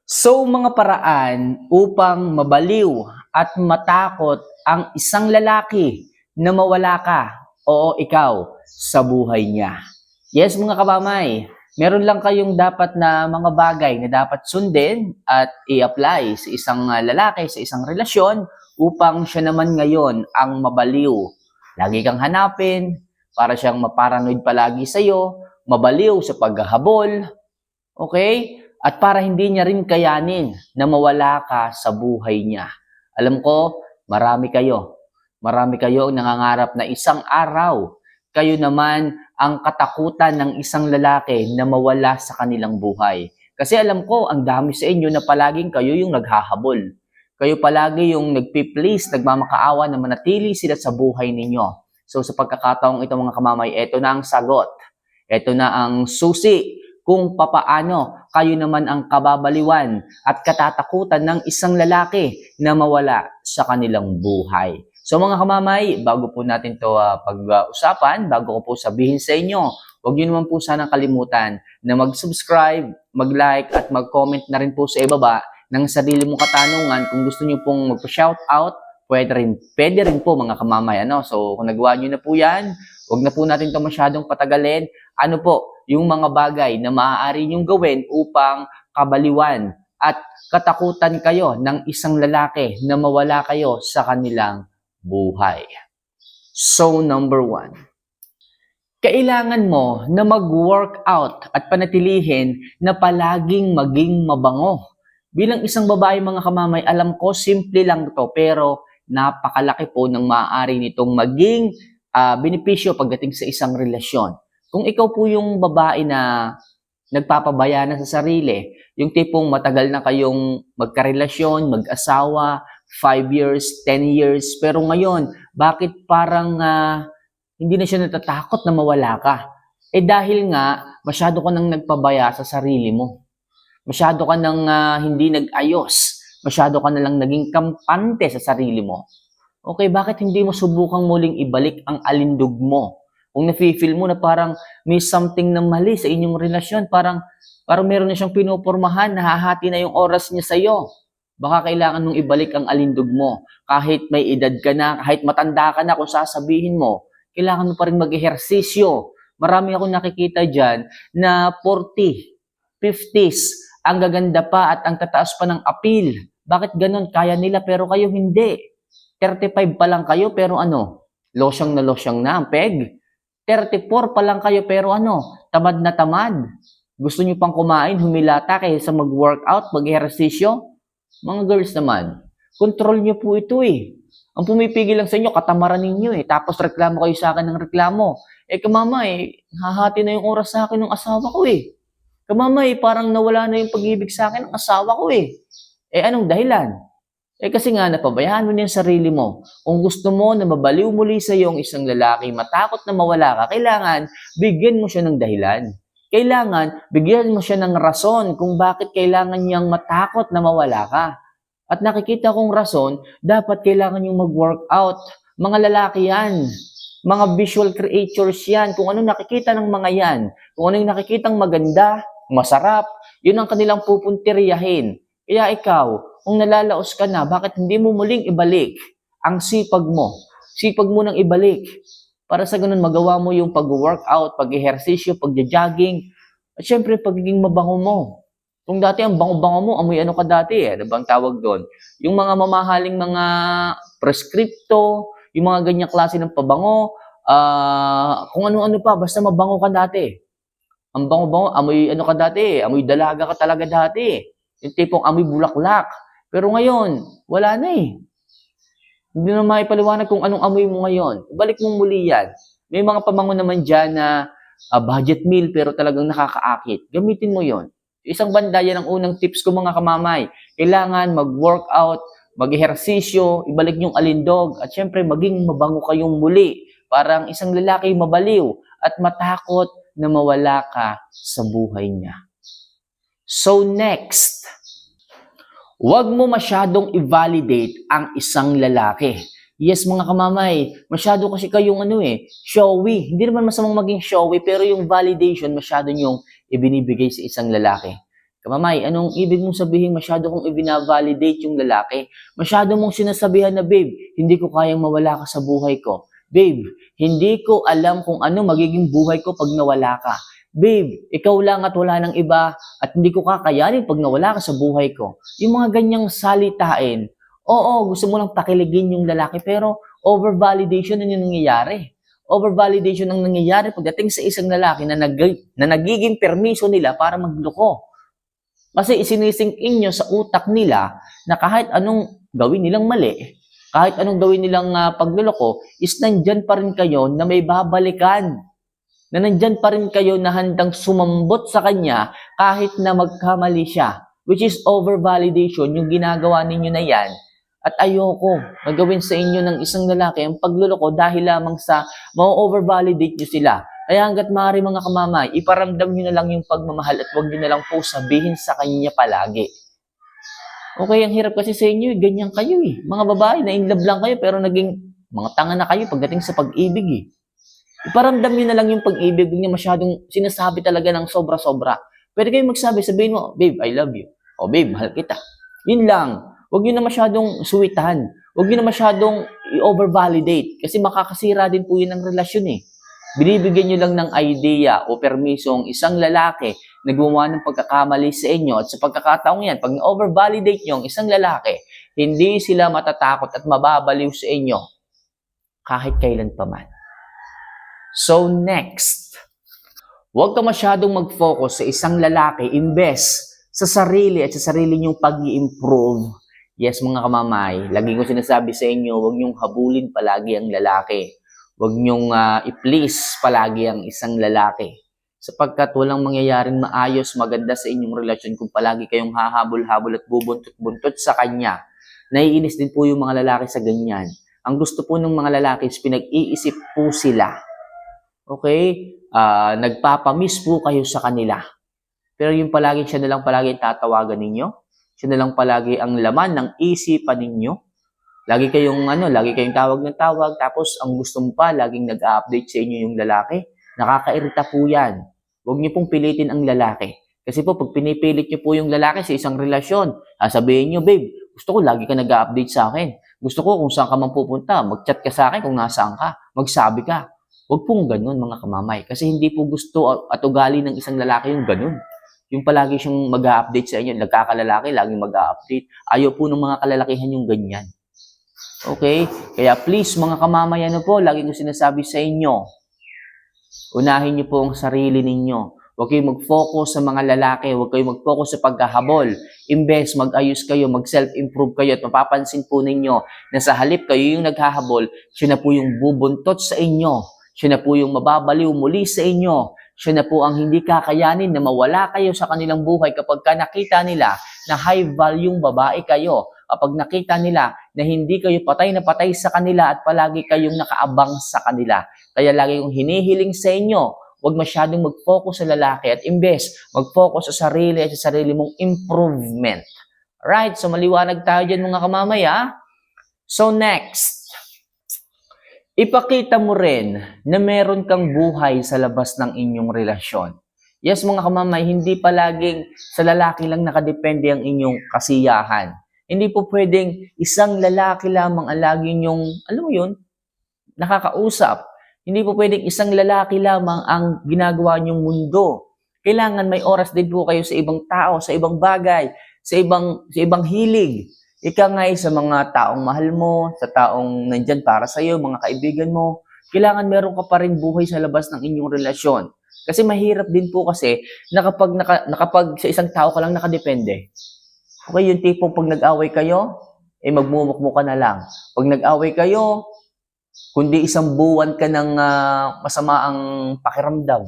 So mga paraan upang mabaliw at matakot ang isang lalaki na mawala ka o ikaw sa buhay niya. Yes mga kabamay, meron lang kayong dapat na mga bagay na dapat sundin at i-apply sa isang lalaki, sa isang relasyon upang siya naman ngayon ang mabaliw. Lagi kang hanapin para siyang maparanoid palagi sa'yo, mabaliw sa paghahabol, okay? At para hindi niya rin kayanin na mawala ka sa buhay niya. Alam ko, marami kayo. Marami kayo ang nangangarap na isang araw, kayo naman ang katakutan ng isang lalaki na mawala sa kanilang buhay. Kasi alam ko, ang dami sa inyo na palaging kayo yung naghahabol. Kayo palagi yung nagpi-please, nagmamakaawa na manatili sila sa buhay ninyo. So sa pagkakataong ito mga kamamay, ito na ang sagot. Ito na ang susi kung papaano kayo naman ang kababaliwan at katatakutan ng isang lalaki na mawala sa kanilang buhay. So mga kamamay, bago po natin ito pag-usapan, bago ko po sabihin sa inyo, huwag niyo naman po sanang kalimutan na mag-subscribe, mag-like at mag-comment na rin po sa ibaba ng sarili mong katanungan. Kung gusto niyo pong mag-shoutout, pwede rin po mga kamamay. So kung nagawa niyo na po yan, huwag na po natin ito masyadong patagalin. Ano po, yung mga bagay na maaari niyong gawin upang kabaliwan at katakutan kayo ng isang lalaki na mawala kayo sa kanilang buhay. So, number 1. Kailangan mo na mag-workout at panatilihin na palaging maging mabango. Bilang isang babae mga kamamay, alam ko simple lang to pero napakalaki po ng maaari nitong maging benepisyo pagdating sa isang relasyon. Kung ikaw po yung babae na nagpapabaya na sa sarili, yung tipong matagal na kayong magkarelasyon, mag-asawa, 5 years, 10 years, pero ngayon, bakit parang hindi na siya natatakot na mawala ka? Dahil nga, masyado ka nang nagpabaya sa sarili mo. Masyado ka nang hindi nag-ayos. Masyado ka na lang naging kampante sa sarili mo. Okay, bakit hindi mo subukang muling ibalik ang alindog mo? Kung nafe-feel mo na parang may something na mali sa inyong relasyon, parang meron na siyang pinupormahan, nahahati na yung oras niya sa'yo. Baka kailangan mong ibalik ang alindog mo. Kahit may edad ka na, kahit matanda ka na, kung sasabihin mo, kailangan mo pa rin mag-ehersisyo. Marami akong nakikita dyan na 40, 50s, ang gaganda pa at ang tataas pa ng appeal. Bakit ganun? Kaya nila pero kayo hindi. 35 pa lang kayo pero losyang na ang peg. 34 pa lang kayo pero tamad na tamad. Gusto nyo pang kumain, humilata kaysa mag-workout, mag-ehersisyo? Mga girls naman, control nyo po ito eh. Ang pumipigil lang sa inyo, katamaran ninyo eh. Tapos reklamo kayo sa akin ng reklamo. Kamama hahati na yung oras sa akin ng asawa ko eh. Kamama parang nawala na yung pag-ibig sa akin ng asawa ko eh. Anong dahilan? Kasi nga, napabayaan mo na yung sarili mo. Kung gusto mo na mabaliw muli sa iyo ang isang lalaki, matakot na mawala ka, kailangan bigyan mo siya ng dahilan. Kailangan bigyan mo siya ng rason kung bakit kailangan niyang matakot na mawala ka. At nakikita kong rason, dapat kailangan niyong mag-workout. Mga lalaki yan. Mga visual creatures yan. Kung ano nakikita ng mga yan, kung ano yung nakikitang maganda, masarap, yun ang kanilang pupuntiryahin. Kaya ikaw, kung nalalaos ka na, bakit hindi mo muling ibalik ang sipag mo? Sipag mo nang ibalik. Para sa ganun, magawa mo yung pag-workout, pag-ehersisyo, pag-jogging, at syempre, pagiging mabango mo. Kung dati ang bango-bango mo, amoy ka dati ano bang tawag doon? Yung mga mamahaling mga prescripto, yung mga ganyang klase ng pabango, kung ano-ano pa, basta mabango ka dati. Ang bango-bango, amoy ka dati, amoy dalaga ka talaga dati. Yung tipong amoy bulaklak. Pero ngayon, wala na eh. Hindi na maipaliwanag kung anong amoy mo ngayon. Balik mo muli yan. May mga pabango naman dyan na budget meal pero talagang nakakaakit. Gamitin mo yon. Isang banda yan ang unang tips ko mga kamamay. Kailangan mag-workout, mag-ehersisyo, ibalik yung alindog, at syempre maging mabango kayong muli para ang isang lalaki mabaliw at matakot na mawala ka sa buhay niya. So next, huwag mo masyadong i-validate ang isang lalaki. Yes, mga kamamay, masyado kasi kayong showy. Hindi naman masamang maging showy, pero yung validation masyado nyong ibinibigay sa isang lalaki. Kamamay, anong ibig mong sabihin masyado kong ibinavalidate yung lalaki? Masyado mong sinasabihan na, babe, hindi ko kayang mawala ka sa buhay ko. Babe, hindi ko alam kung ano magiging buhay ko pag nawala ka. Babe, ikaw lang at wala nang iba at hindi ko kakayanin pag nawala ka sa buhay ko. Yung mga ganyang salitain, oo, gusto mo lang pakiligin yung lalaki pero over-validation na yung nangyayari. Over-validation ang nangyayari pagdating sa isang lalaki na nagiging permiso nila para magloko. Kasi isinisink-in nyo sa utak nila na kahit anong gawin nilang mali, kahit anong gawin nilang pagluloko, is nandyan pa rin kayo na may babalikan. Na nandyan pa rin kayo na handang sumambot sa kanya kahit na magkamali siya. Which is over-validation, yung ginagawa ninyo na yan. At ayoko na gawin sa inyo ng isang lalaki ang pagluloko dahil lamang sa ma-over-validate nyo sila. Kaya hanggat maaari mga kamamay, iparamdam nyo na lang yung pagmamahal at huwag nyo na lang po sabihin sa kanya palagi. Okay, ang hirap kasi sa inyo, ganyan kayo eh. Mga babae, na-inlove lang kayo pero naging mga tanga na kayo pagdating sa pag-ibig eh. Iparamdam nyo na lang yung pag-ibig, huwag nyo masyadong sinasabi talaga ng sobra-sobra. Pwede kayong magsabi, sabihin mo, babe, I love you. O babe, mahal kita. Yun lang. Huwag nyo na masyadong suwitan. Huwag nyo na masyadong i-over-validate kasi makakasira din po yun ng relasyon eh. Binibigyan nyo lang ng idea o permiso ang isang lalaki na gumawa ng pagkakamali sa inyo at sa pagkakataong yan, pag na-over-validate nyo ang isang lalaki, hindi sila matatakot at mababaliw sa inyo kahit kailan pa man. So next, huwag ka masyadong mag-focus sa isang lalaki imbes sa sarili at sa sarili nyong pag-i-improve. Yes mga kamamay, lagi ko sinasabi sa inyo, huwag nyong habulin palagi ang lalaki. Huwag niyong i-please palagi ang isang lalaki. Sapagkat walang mangyayaring maayos, maganda sa inyong relasyon kung palagi kayong hahabol-habol at bubuntot-buntot sa kanya. Naiinis din po yung mga lalaki sa ganyan. Ang gusto po ng mga lalaki is pinag-iisip po sila. Okay? Nagpapamiss po kayo sa kanila. Pero yung palagi siya na lang palagi tatawagan ninyo. Siya na lang palagi ang laman ng isipan ninyo. Lagi kayong tawag ng tawag, tapos ang gusto mo pa, laging nag-update sa inyo yung lalaki. Nakakairita po yan. Huwag niyo pong pilitin ang lalaki. Kasi po, pag pinipilit niyo po yung lalaki sa isang relasyon, sabihin niyo, babe, gusto ko lagi ka nag-update sa akin. Gusto ko kung saan ka man pupunta, mag-chat ka sa akin kung nasaan ka, magsabi ka. Huwag pong ganun mga kamamay. Kasi hindi po gusto at ugali ng isang lalaki yung ganun. Yung palagi siyang mag-update sa inyo, nagkakalalaki, laging mag-update. Ayaw po ng mga kalalakihan yung ganyan. Okay? Kaya please mga kamamay, lagi ko sinasabi sa inyo, unahin niyo po ang sarili ninyo. Huwag kayong mag-focus sa mga lalaki, huwag kayong mag-focus sa pagkahabol. Imbes mag-ayos kayo, mag-self-improve kayo at mapapansin po ninyo na sa halip kayo yung naghahabol, siya na po yung bubuntot sa inyo. Siya na po yung mababaliw muli sa inyo. Siya na po ang hindi kakayanin na mawala kayo sa kanilang buhay kapag nakita nila na high value babae kayo. Kapag nakita nila na hindi kayo patay na patay sa kanila at palagi kayong nakaabang sa kanila. Kaya lagi kong hinihiling sa inyo, huwag masyadong mag-focus sa lalaki at imbes mag-focus sa sarili at sa sarili mong improvement. Alright, so maliwanag tayo dyan mga kamamay ha. So next, ipakita mo rin na meron kang buhay sa labas ng inyong relasyon. Yes mga kamamay, hindi palaging sa lalaki lang nakadepende ang inyong kasiyahan. Hindi po pwedeng isang lalaki lamang ang lagi nyong, alam mo yun, nakakausap. Hindi po pwedeng isang lalaki lamang ang ginagawa nyong mundo. Kailangan may oras din po kayo sa ibang tao, sa ibang bagay, sa ibang hilig. Ika nga sa mga taong mahal mo, sa taong nandyan para sa iyo, mga kaibigan mo. Kailangan meron ka pa rin buhay sa labas ng inyong relasyon. Kasi mahirap din po kasi na kapag sa isang tao ka lang nakadepende. Okay, yung tipong pag nag-away kayo, magmumukmuka na lang. Pag nag-away kayo, kundi isang buwan ka ng masama ang pakiramdam.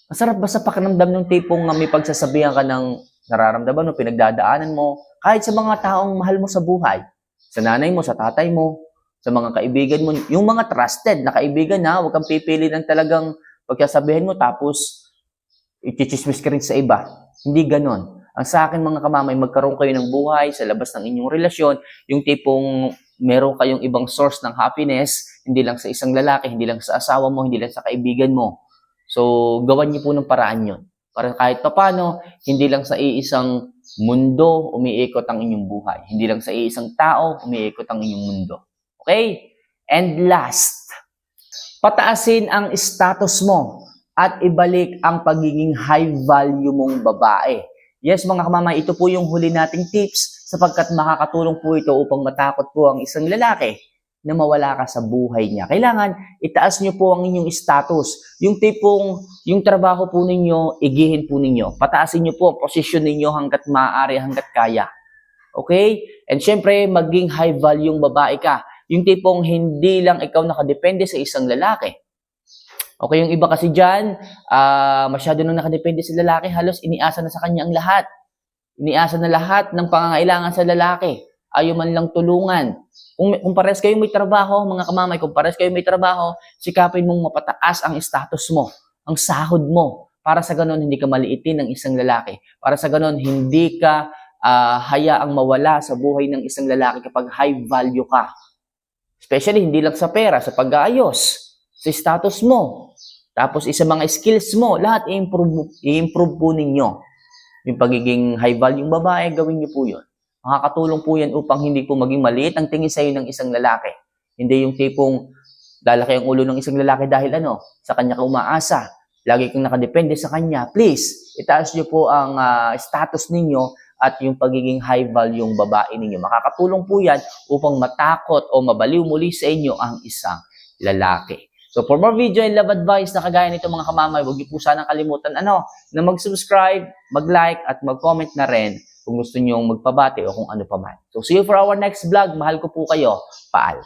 Masarap ba sa pakiramdam ng tipong may pagsasabihan ka ng nararamdaman mo, pinagdadaanan mo, kahit sa mga taong mahal mo sa buhay, sa nanay mo, sa tatay mo, sa mga kaibigan mo, yung mga trusted na kaibigan na, huwag kang pipili ng talagang pagsasabihin mo tapos i-chismis ka rin sa iba. Hindi ganon. Ang sa akin mga kamamay, magkaroon kayo ng buhay sa labas ng inyong relasyon, yung tipong meron kayong ibang source ng happiness, hindi lang sa isang lalaki, hindi lang sa asawa mo, hindi lang sa kaibigan mo. So, gawan niyo po ng paraan yun. Para kahit papano, hindi lang sa iisang mundo umiikot ang inyong buhay. Hindi lang sa iisang tao umiikot ang inyong mundo. Okay? And last, pataasin ang status mo at ibalik ang pagiging high value mong babae. Yes, mga kamamay, ito po yung huli nating tips sapagkat makakatulong po ito upang matakot po ang isang lalaki na mawala ka sa buhay niya. Kailangan itaas niyo po ang inyong status. Yung tipong, yung trabaho po ninyo, igihin po ninyo. Pataasin niyo po ang posisyon ninyo hanggat maaari, hanggat kaya. Okay? And syempre, maging high value yung babae ka. Yung tipong hindi lang ikaw nakadepende sa isang lalaki. Okay, yung iba kasi dyan, masyado nang nakadepende sa lalaki, halos iniasa na sa kanya ang lahat. Iniasa na lahat ng pangangailangan sa lalaki. Ayaw man lang tulungan. Kung pares kayo may trabaho, mga kamamay, kung pares kayo may trabaho, sikapin mong mapataas ang status mo, ang sahod mo, para sa ganon hindi ka maliitin ng isang lalaki. Para sa ganon hindi ka hayaang mawala sa buhay ng isang lalaki kapag high value ka. Especially hindi lang sa pera, sa pag-aayos, sa status mo, tapos isa mga skills mo, lahat i-improve po ninyo. Yung pagiging high value babae, gawin niyo po yun. Makakatulong po yan upang hindi po maging maliit ang tingin sa iyo ng isang lalaki. Hindi yung tipong lalaki ang ulo ng isang lalaki dahil sa kanya ka umaasa. Lagi kang nakadepende sa kanya. Please, itaas niyo po ang status ninyo at yung pagiging high value yung babae ninyo. Makakatulong po yan upang matakot o mabaliw muli sa inyo ang isang lalaki. So for more video and love advice na kagaya nito mga kamamay, huwag niyo po sanang kalimutan na mag-subscribe, mag-like at mag-comment na rin kung gusto niyo magpabati o kung ano pa man. So see you for our next vlog. Mahal ko po kayo. Paal.